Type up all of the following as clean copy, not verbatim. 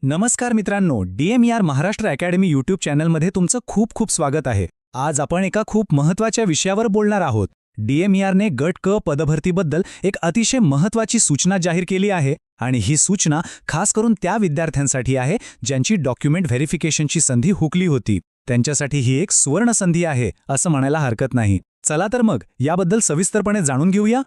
नमस्कार मित्रांनो, DMER Maharashtra academy YouTube चॅनलमध्ये तुमचं खूप खूप स्वागत आहे. आज आपण एका खूप महत्त्वाच्या विषयावर बोलणार आहोत. DMERने गट क पदभरतीबद्दल एक अतिशय महत्त्वाची सूचना जाहीर केली आहे आणि ही सूचना खास करून त्या विद्यार्थ्यांसाठी आहे ज्यांची डॉक्युमेंट व्हेरिफिकेशनची संधी हुकली होती. त्यांच्यासाठी ही एक सुवर्ण संधी आहे असं म्हणायला हरकत नाही. चला तर मग याबद्दल सविस्तरपणे जाणून घेऊया.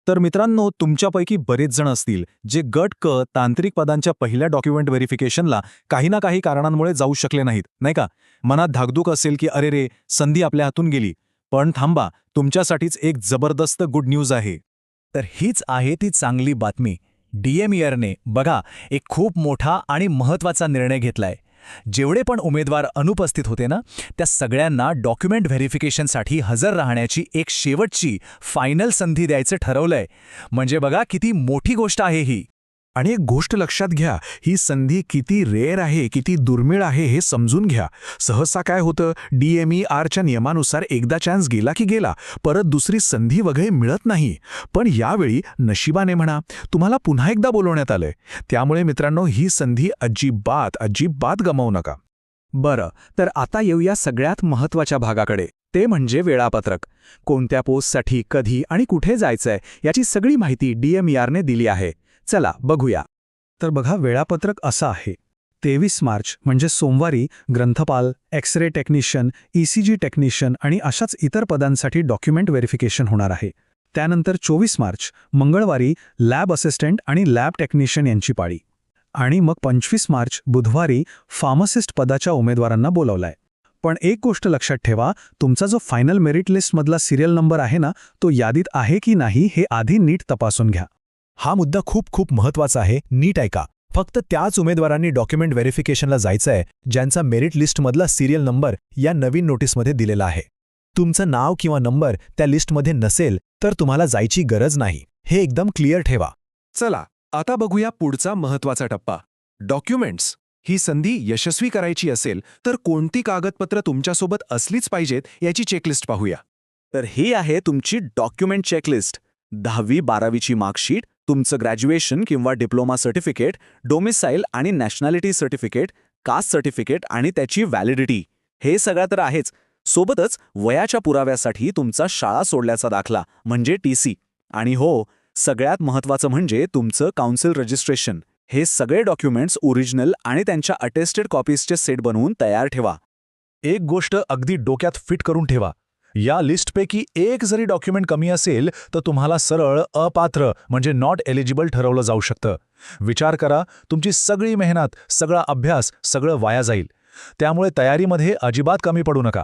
तर मित्रांनो, तुमच्यापैकी बरेच जण असतील जे गट क तांत्रिक पदांच्या पहिल्या डॉक्युमेंट व्हेरिफिकेशनला काही ना काही कारणांमुळे जाऊ शकले नाहीत, नाही का? मनात धाकधूक असेल की अरे रे, संधी आपल्या हातून गेली. पण थांबा, तुमच्यासाठीच एक जबरदस्त गुड न्यूज आहे. तर हीच आहे ती चांगली बातमी. DMERने बघा एक खूप मोठा आणि महत्त्वाचा निर्णय घेतलाय. जेवढे पण उमेदवार अनुपस्थित होते ना, त्या सगळ्यांना डॉक्युमेंट व्हेरिफिकेशनसाठी हजर राहण्याची एक शेवटची फायनल संधी द्यायचं ठरवलंय. म्हणजे बघा किती मोठी गोष्ट आहे ही. आणि एक गोष्ट लक्षात घ्या, ही संधी किती रेअर आहे, किती दुर्मिळ आहे हे समजून घ्या. सहसा काय होतं, DMERच्या नियमानुसार एकदा चान्स गेला की गेला, परत दुसरी संधी वगैरे मिळत नाही. पण यावेळी नशिबाने म्हणा, तुम्हाला पुन्हा एकदा बोलवण्यात आलंय. त्यामुळे मित्रांनो, ही संधी अजिबात गमावू नका. बरं, तर आता येऊया सगळ्यात महत्त्वाच्या भागाकडे. ते म्हणजे वेळापत्रक. कोणत्या पोस्टसाठी कधी आणि कुठे जायचंय याची सगळी माहिती DMERने दिली आहे. चला बघूया. तर बघा, वेळापत्रक असं आहे. 23 मार्च म्हणजे सोमवारी ग्रंथपाल, एक्स-रे टेक्निशियन, ECG टेक्निशियन आणि अशाच इतर पदांसाठी डॉक्युमेंट व्हेरिफिकेशन होणार आहे. त्यानंतर 24 मार्च मंगळवारी लॅब असिस्टंट आणि लॅब टेक्निशियन यांची पाळी. आणि मग 25 मार्च बुधवारी फार्मासिस्ट पदाच्या उमेदवारांना बोलावलाय. पण एक गोष्ट लक्षात ठेवा, तुमचा जो फायनल मेरिट लिस्टमधला सिरियल नंबर आहे ना, तो यादीत आहे की नाही हे आधी नीट तपासून घ्या. हा मुद्दा खूप महत्त्वाचा आहे, नीट ऐका. फक्त त्याच उमेदवारांनी डॉक्युमेंट व्हेरिफिकेशनला जायचंय ज्यांचा मेरिट लिस्टमधला सिरियल नंबर या नवीन नोटीसमध्ये दिलेला आहे. तुमचं नाव किंवा नंबर त्या लिस्टमध्ये नसेल तर तुम्हाला जायची गरज नाही. हे एकदम क्लिअर ठेवा. चला आता बघूया पुढचा महत्त्वाचा टप्पा, डॉक्युमेंट्स. ही संधी यशस्वी करायची असेल तर कोणती कागदपत्र तुमच्यासोबत असलीच पाहिजेत याची चेकलिस्ट पाहूया. तर ही आहे तुमची डॉक्युमेंट चेकलिस्ट. 10वी-12वीची मार्कशीट, तुमचं ग्रॅज्युएशन किंवा डिप्लोमा सर्टिफिकेट, डोमिसाईल आणि नॅशनॅलिटी सर्टिफिकेट, कास्ट सर्टिफिकेट आणि त्याची व्हॅलिडिटी, हे सगळं तर आहेच. सोबतच वयाच्या पुराव्यासाठी तुमचा शाळा सोडल्याचा दाखला म्हणजे TC. आणि हो, सगळ्यात महत्त्वाचं म्हणजे तुमचं काउन्सिल रजिस्ट्रेशन. हे सगळे डॉक्युमेंट्स ओरिजिनल आणि त्यांच्या अटेस्टेड कॉपीजचे सेट बनवून तयार ठेवा. एक गोष्ट अगदी डोक्यात फिट करून ठेवा. या लिस्टपैकी एक जरी डॉक्युमेंट कमी असेल तर तुम्हाला सरळ अपात्र म्हणजे नॉट एलिजिबल ठरवलं जाऊ शकतं. विचार करा, तुमची सगळी मेहनत, सगळा अभ्यास सगळं वाया जाईल. त्यामुळे तयारीमध्ये अजिबात कमी पडू नका.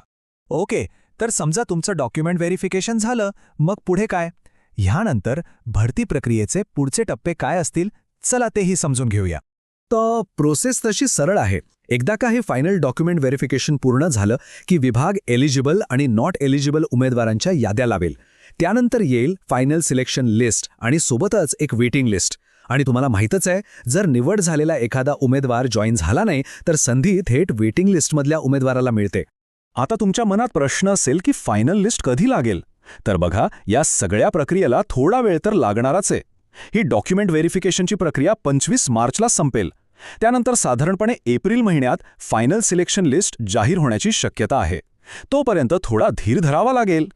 ओके, तर समजा तुमचं डॉक्युमेंट व्हेरिफिकेशन झालं, मग पुढे काय? ह्यानंतर भरती प्रक्रियेचे पुढचे टप्पे काय असतील, चला तेही समजून घेऊया. तर प्रोसेस तशी सरळ आहे. एकदा का हे फायनल डॉक्युमेंट व्हेरिफिकेशन पूर्ण झालं की विभाग एलिजिबल आणि नॉट एलिजिबल उमेदवारांच्या याद्या लावेल. त्यानंतर येईल फायनल सिलेक्शन लिस्ट आणि सोबतच एक वेटिंग लिस्ट. आणि तुम्हाला माहीतच आहे, जर निवड झालेला एखादा उमेदवार जॉईन झाला नाही तर संधी थेट वेटिंग लिस्टमधल्या उमेदवाराला मिळते. आता तुमच्या मनात प्रश्न असेल की फायनल लिस्ट कधी लागेल? तर बघा, या सगळ्या प्रक्रियेला थोडा वेळ तर लागणारच आहे. ही डॉक्युमेंट व्हेरिफिकेशनची प्रक्रिया 25 मार्चला संपेल. त्यानंतर साधारणपणे एप्रिल महिन्यात फायनल सिलेक्शन लिस्ट जाहीर होण्याची शक्यता आहे. तोपर्यंत थोडा धीर धरावा लागेल.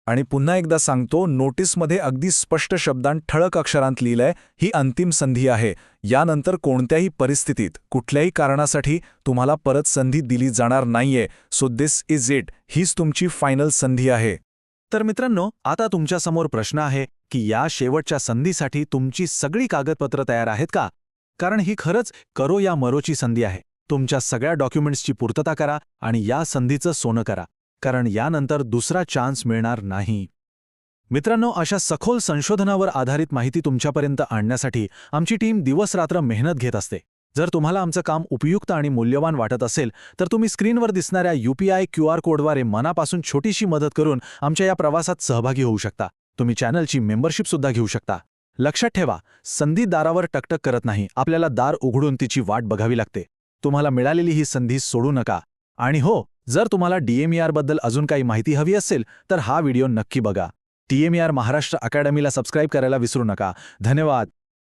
आणि पुन्हा एकदा सांगतो, नोटीसमध्ये अगदी स्पष्ट शब्दांत ठळक अक्षरांत लिहिलंय, ही अंतिम संधी आहे. यानंतर कोणत्याही परिस्थितीत, कुठल्याही कारणासाठी तुम्हाला परत संधी दिली जाणार नाहीये. So this is it. हीच तुमची फायनल संधी आहे. तर मित्रांनो, आता तुमच्यासमोर प्रश्न आहे की या शेवटच्या संधीसाठी तुमची सगळी कागदपत्र तयार आहेत का? कारण ही खरंच करो या मरोची संधी आहे. तुमच्या सगळ्या डॉक्युमेंट्सची पूर्तता करा आणि या संधीचं सोनं करा, कारण यानंतर दुसरा चान्स मिळणार नाही. मित्रांनो, अशा सखोल संशोधनावर आधारित माहिती तुमच्यापर्यंत आणण्यासाठी आमची टीम दिवसरात्र मेहनत घेत असते. जर तुम्हाला आमचं काम उपयुक्त आणि मूल्यवान वाटत असेल तर तुम्ही स्क्रीनवर दिसणाऱ्या UPI QR कोडद्वारे मनापासून छोटीशी मदत करून आमच्या या प्रवासात सहभागी होऊ शकता. तुम्ही चॅनलची मेंबरशिपसुद्धा घेऊ शकता. लक्षात ठेवा, संधी दारावर टकटक करत नाही, आपल्याला दार उघडून तिची वाट बघावी लागते. तुम्हाला मिळालेली ही संधी सोडू नका. आणि हो, जर तुम्हाला DMER बद्दल अजून काही माहिती हवी असेल तर हा व्हिडिओ नक्की बघा. DMER महाराष्ट्र अकॅडमीला सबस्क्राईब करायला विसरू नका. धन्यवाद.